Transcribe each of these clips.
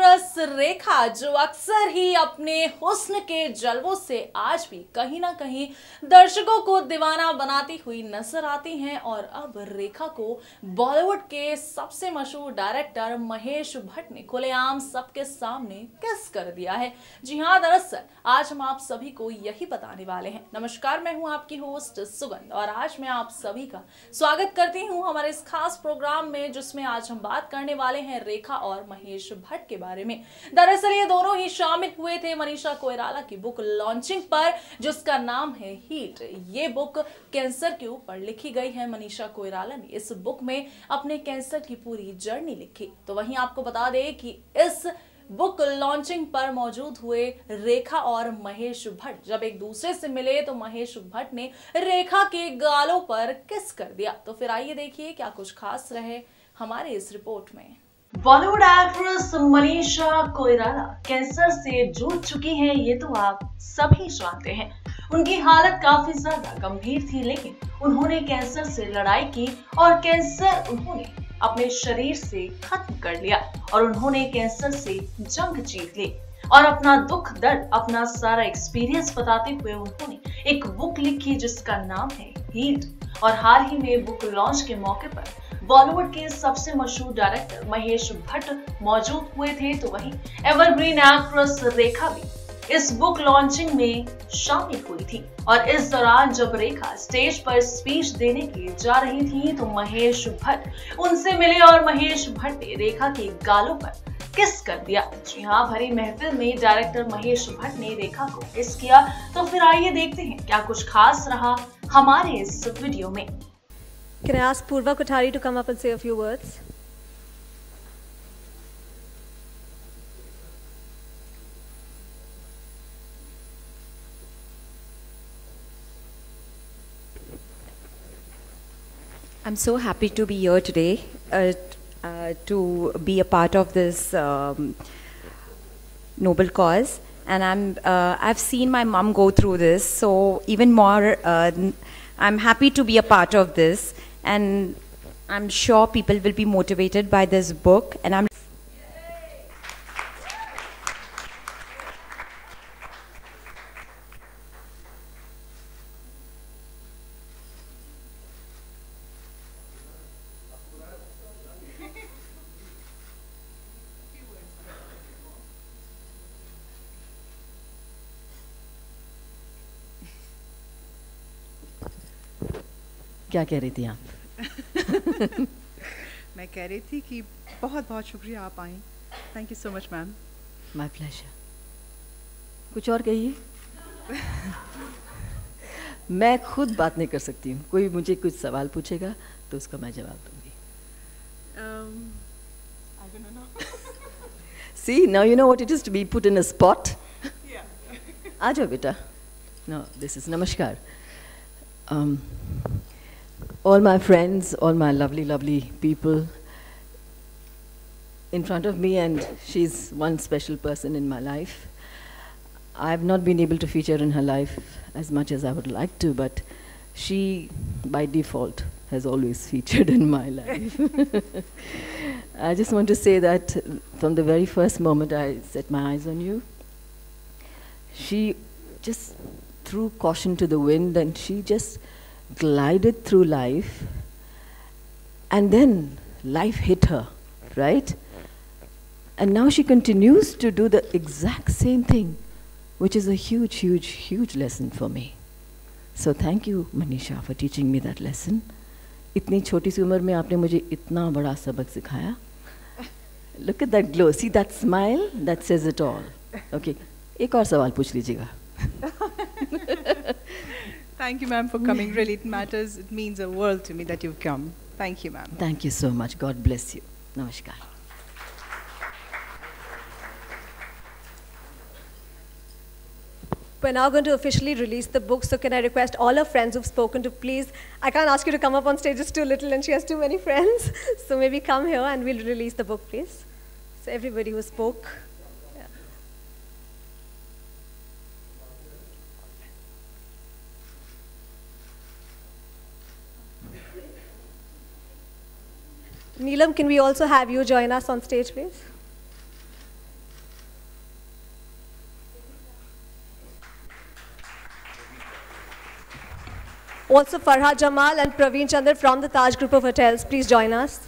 Actress रेखा जो अक्सर ही अपने हुस्न के जलवों से आज भी कहीं ना कहीं दर्शकों को दीवाना बनाती हुई नजर आती हैं और अब रेखा को बॉलीवुड के सबसे मशहूर डायरेक्टर महेश भट्ट ने खुलेआम सबके सामने किस कर दिया है। जी हां, दरअसल आज हम आप सभी को यही बताने वाले हैं। नमस्कार, मैं हूं आपकी होस्ट सुगंध और आज मैं आप सभी का स्वागत करती हूं हमारे इस खास प्रोग्राम में, जिसमें आज हम बात करने वाले हैं रेखा और महेश भट्ट के बारे में। दरअसल ये दोनों ही शामिल हुए थे मनीषा कोइराला की बुक लॉन्चिंग पर, जिसका नाम है हीट। ये बुक कैंसर के ऊपर लिखी गई है। मनीषा कोइराला ने इस बुक में अपने कैंसर की पूरी जर्नी लिखी। तो वहीं आपको बता दें कि इस बुक लॉन्चिंग पर मौजूद हुए रेखा और महेश भट्ट जब एक दूसरे से मिले तो महेश भट्ट ने रेखा के गालों पर किस कर दिया। तो फिर आइए देखिए क्या कुछ खास रहे हमारे इस रिपोर्ट में। बॉलीवुड एक्ट्रेस मनीषा कोइराला कैंसर से जूझ चुकी हैं, ये तो आप सभी जानते हैं। उनकी हालत काफी ज्यादा गंभीर थी, लेकिन उन्होंने कैंसर से लड़ाई की और कैंसर उन्होंने अपने शरीर से खत्म कर लिया और उन्होंने कैंसर से जंग जीत ली। और अपना दुख दर्द, अपना सारा एक्सपीरियंस बताते हुए उन्होंने एक बुक लिखी जिसका नाम है हीट। और हाल ही में बुक लॉन्च के मौके पर बॉलीवुड के सबसे मशहूर डायरेक्टर महेश भट्ट मौजूद हुए थे, तो वहीं एवरग्रीन एक्ट्रेस रेखा भी इस बुक लॉन्चिंग में शामिल हुई थी। और इस दौरान जब रेखा स्टेज पर स्पीच देने के जा रही थी तो महेश भट्ट उनसे मिले और महेश भट्ट ने रेखा के गालों पर किस कर दिया। जी हाँ, भरी महफिल में डायरेक्टर महेश भट्ट ने रेखा को किस किया। तो फिर आइए देखते हैं क्या कुछ खास रहा हमारे इस वीडियो में। Can I ask Purva Kothari to come up and say a few words? I'm so happy to be here today to be a part of this noble cause, and I've seen my mom go through this, so even more I'm happy to be a part of this, and I'm sure people will be motivated by this book, and I'm क्या कह रही थी आप? मैं कह रही थी कि बहुत बहुत शुक्रिया आप आई। Thank you so much ma'am. My pleasure. कुछ और कहिए। मैं खुद बात नहीं कर सकती हूँ। कोई मुझे कुछ सवाल पूछेगा तो उसका मैं जवाब दूंगी। I don't know. See, now you know what it is to be put in a spot. आ जाओ बेटा। No, this is namaskar. All my friends, all my lovely, lovely people in front of me, and she's one special person in my life. I've not been able to feature in her life as much as I would like to, but she, by default, has always featured in my life. I just want to say that from the very first moment I set my eyes on you, she just threw caution to the wind and she just glided through life, and then life hit her, right? And now she continues to do the exact same thing, which is a huge, huge, huge lesson for me. So thank you, Manisha, for teaching me that lesson. इतनी छोटी सी उम्र में आपने मुझे इतना बड़ा सबक सिखाया. Look at that glow. See that smile? That says it all. Okay. एक और सवाल पूछ लीजिएगा. Thank you ma'am for coming. Really it matters. It means a world to me that you've come. Thank you ma'am. Thank you so much. God bless you. Namaskar. We're now going to officially release the book, so can I request all our friends who've spoken to please, I can't ask you to come up on stage, it's too little and she has too many friends. So maybe come here and we'll release the book, please. So everybody who spoke. Neelam, can we also have you join us on stage, please? Also Farhad Jamal and Praveen Chandra from the Taj Group of Hotels. Please join us.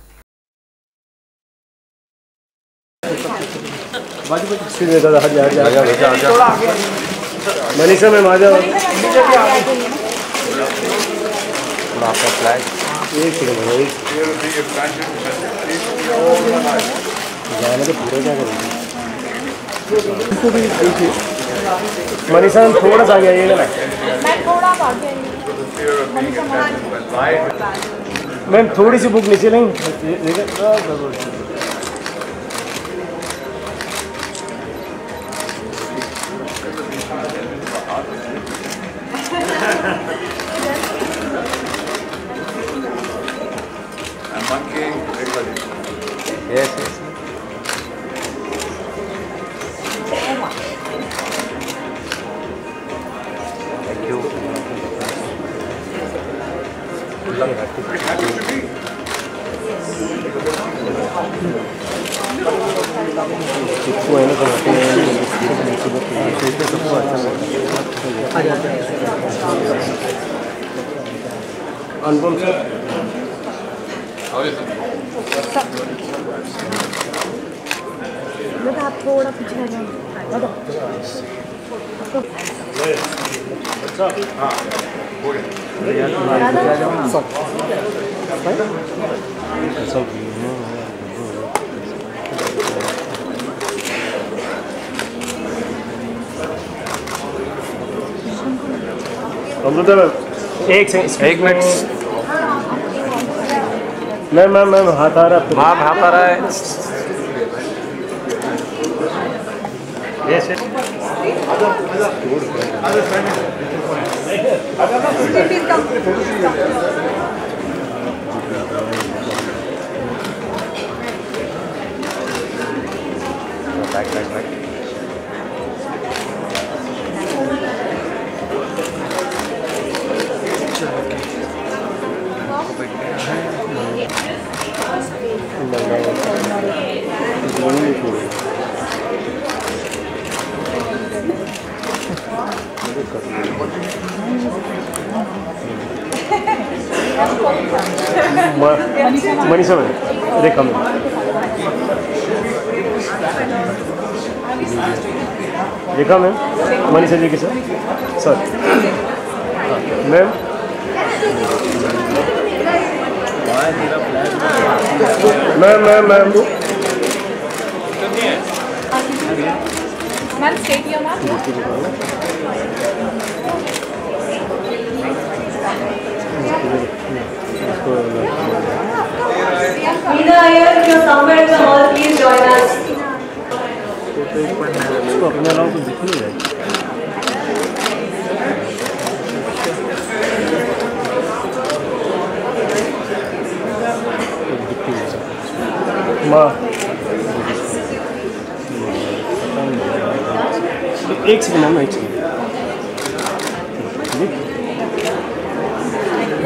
Manisha ma'am आ जाओ। आपका flag एक second जाने तो पूरा क्या करेंगे। Manisha ma'am थोड़ा सा आगे आइएगा ना। मैम थोड़ी सी बुक नीचे लेंगे। Yes, yes. Thank you. Anupam sir आप थोड़ा पीछे आ जाओ। अमृता मैम एक मिनट मैम मैम मैम हाथ आ रहा है। हाँ हाथ आ रहा है। बैक मनीषा मैम रेखा मैम रेखा मैम मनीषा जी के sir sir ma'am ma'am ma'am ma'am ma'am stadium Meena Iyer, if you're somewhere in the hall, please join us. उसको अपने अलावा कुछ दिख नहीं रहा है। माँ एक सेकंड मैम एक सेकंड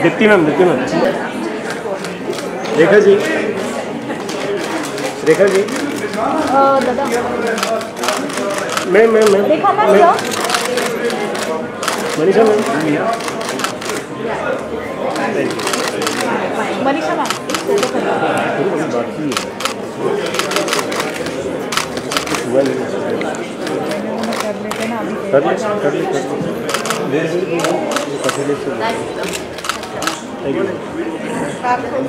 दीप्ति मैम रेखा जी दादा ma'am Manisha ma'am Manisha ma'am बाकी कर ले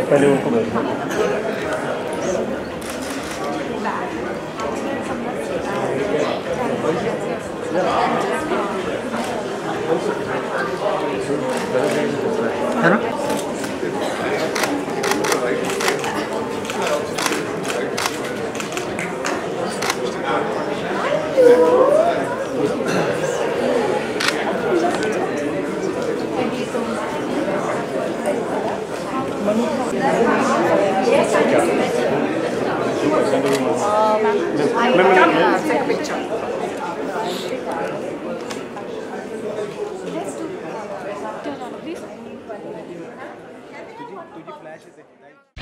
पहले उनको है ना take a picture. तुझी फ्लैश है